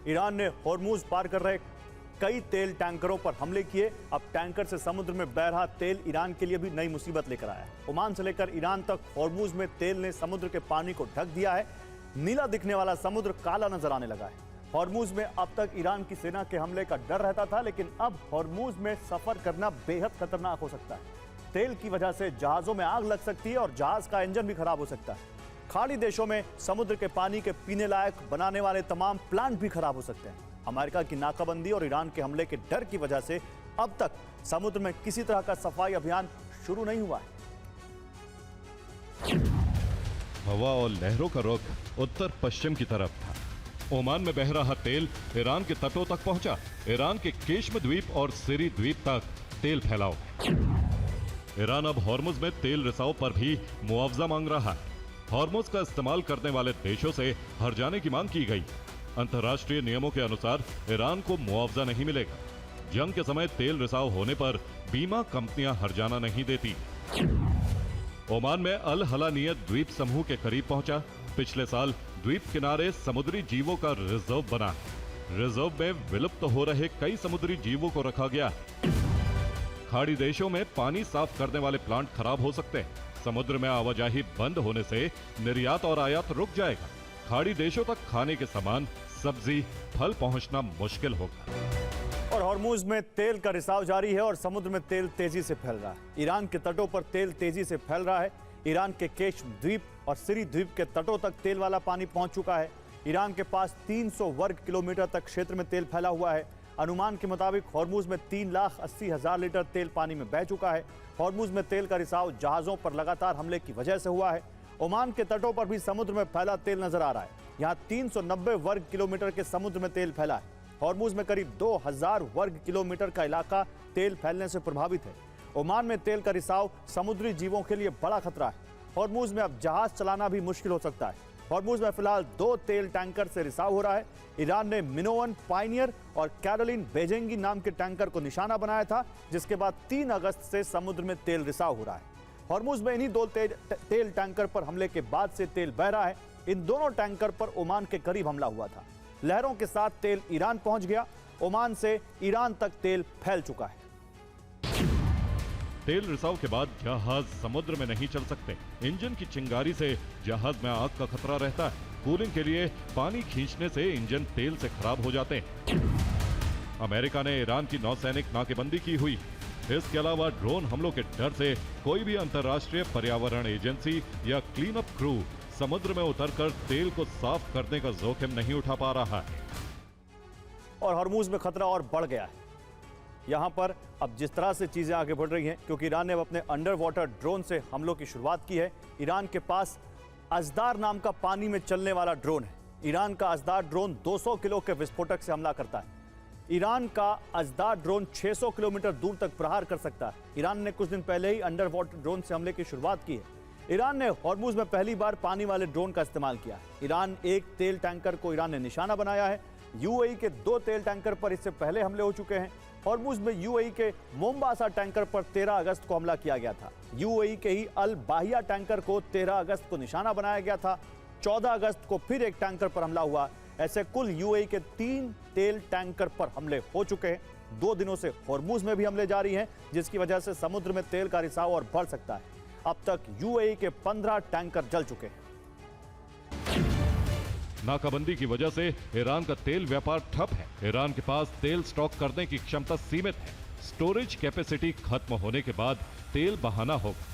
Iran ने Hormuz पार कर रहे कई तेल टैंकरों पर हमले किए। अब टैंकर से समुद्र में बह रहा तेल ईरान के लिए भी नई मुसीबत लेकर आया है। ओमान से लेकर ईरान तक हॉर्मूज में तेल ने समुद्र के पानी को ढक दिया है। नीला दिखने वाला समुद्र काला नजर आने लगा है। हॉर्मूज में अब तक ईरान की सेना के हमले का डर रहता था, लेकिन अब हॉर्मूज में सफर करना बेहद खतरनाक हो सकता है। तेल की वजह से जहाजों में आग लग सकती है और जहाज का इंजन भी खराब हो सकता है। खाड़ी देशों में समुद्र के पानी के पीने लायक बनाने वाले तमाम प्लांट भी खराब हो सकते हैं। अमेरिका की नाकाबंदी और ईरान के हमले के डर की वजह से अब तक समुद्र में किसी तरह का सफाई अभियान शुरू नहीं हुआ है। हवा और लहरों का रुख उत्तर पश्चिम की तरफ था। ओमान में बह रहा तेल ईरान के तटों तक पहुंचा। ईरान के केश्म द्वीप और सिरी द्वीप तक तेल फैलाओ। ईरान अब हॉर्मुज में तेल रिसाव पर भी मुआवजा मांग रहा है। हॉर्मुज का इस्तेमाल करने वाले देशों से हर्जाने की मांग की गई। अंतर्राष्ट्रीय नियमों के अनुसार ईरान को मुआवजा नहीं मिलेगा। जंग के समय तेल रिसाव होने पर बीमा कंपनियां हर्जाना नहीं देती। ओमान में अल हलानियत द्वीप समूह के करीब पहुंचा। पिछले साल द्वीप किनारे समुद्री जीवों का रिजर्व बना। रिजर्व में विलुप्त हो रहे कई समुद्री जीवों को रखा गया। खाड़ी देशों में पानी साफ करने वाले प्लांट खराब हो सकते हैं। समुद्र में आवाजाही बंद होने से निर्यात और आयात रुक जाएगा। खाड़ी देशों तक खाने के सामान, सब्जी, फल पहुंचना मुश्किल होगा। और हॉर्मूज में तेल का रिसाव जारी है और समुद्र में तेल तेजी से फैल रहा है। ईरान के तटों पर तेल तेजी से फैल रहा है। ईरान के केश्म द्वीप और सिरी द्वीप के तटों तक तेल वाला पानी पहुंच चुका है। ईरान के पास 300 वर्ग किलोमीटर तक क्षेत्र में तेल फैला हुआ है। अनुमान के मुताबिक हॉर्मूज में 3,80,000 लीटर तेल पानी में बह चुका है। हॉर्मूज में तेल का रिसाव जहाजों पर लगातार हमले की वजह से हुआ है। ओमान के तटों पर भी समुद्र में फैला तेल नजर आ रहा है। यहाँ 390 वर्ग किलोमीटर के समुद्र में तेल फैला है। हॉर्मूज में करीब 2000 वर्ग किलोमीटर का इलाका तेल फैलने से प्रभावित है। ओमान में तेल का रिसाव समुद्री जीवों के लिए बड़ा खतरा है। हॉर्मूज में अब जहाज चलाना भी मुश्किल हो सकता है। हॉर्मूज में फिलहाल 2 तेल टैंकर से रिसाव हो रहा है। ईरान ने मिनोवन पायनियर और कैरोलिन बेजेंगी नाम के टैंकर को निशाना बनाया था, जिसके बाद 3 अगस्त से समुद्र में तेल रिसाव हो रहा है। हॉर्मूज में इन्हीं 2 तेल टैंकर पर हमले के बाद से तेल बह रहा है। इन दोनों टैंकर पर ओमान के करीब हमला हुआ था। लहरों के साथ तेल ईरान पहुंच गया। ओमान से ईरान तक तेल फैल चुका है। तेल रिसाव के बाद जहाज समुद्र में नहीं चल सकते। इंजन की चिंगारी से जहाज में आग का खतरा रहता है। कूलिंग के लिए पानी खींचने से इंजन तेल से खराब हो जाते हैं। अमेरिका ने ईरान की नौसैनिक नाकेबंदी की हुई। इसके अलावा ड्रोन हमलों के डर से कोई भी अंतर्राष्ट्रीय पर्यावरण एजेंसी या क्लीन अप क्रू समुद्र में उतरकर तेल को साफ करने का जोखिम नहीं उठा पा रहा है। और हॉर्मूज में खतरा और बढ़ गया है। यहां पर अब जिस तरह से चीजें आगे बढ़ रही हैं, क्योंकि ईरान ने अब अपने अंडर वाटर ड्रोन से हमलों की शुरुआत की है। ईरान के पास अजदार नाम का पानी में चलने वाला ड्रोन है। ईरान का अजदार ड्रोन 200 किलो के विस्फोटक से हमला करता है। ईरान का अजदार ड्रोन 600 किलोमीटर दूर तक प्रहार कर सकता है। ईरान ने कुछ दिन पहले ही अंडर वाटर ड्रोन से हमले की शुरुआत की है। ईरान ने हॉर्मूज में पहली बार पानी वाले ड्रोन का इस्तेमाल किया। ईरान एक तेल टैंकर को ईरान ने निशाना बनाया है। यूएई के 2 तेल टैंकर पर इससे पहले हमले हो चुके हैं। हॉर्मूज में यूएई के मोम्बासा टैंकर पर 13 अगस्त को हमला किया गया था। यूएई के ही अल बाहिया टैंकर को 13 अगस्त को निशाना बनाया गया था। 14 अगस्त को फिर एक टैंकर पर हमला हुआ। ऐसे कुल यूएई के 3 तेल टैंकर पर हमले हो चुके हैं। 2 दिनों से हॉर्मूज में भी हमले जारी हैं, जिसकी वजह से समुद्र में तेल का रिसाव और बढ़ सकता है। अब तक यूएई के 15 टैंकर जल चुके हैं। नाकाबंदी की वजह से ईरान का तेल व्यापार ठप है। ईरान के पास तेल स्टॉक करने की क्षमता सीमित है। स्टोरेज कैपेसिटी खत्म होने के बाद तेल बहाना होगा।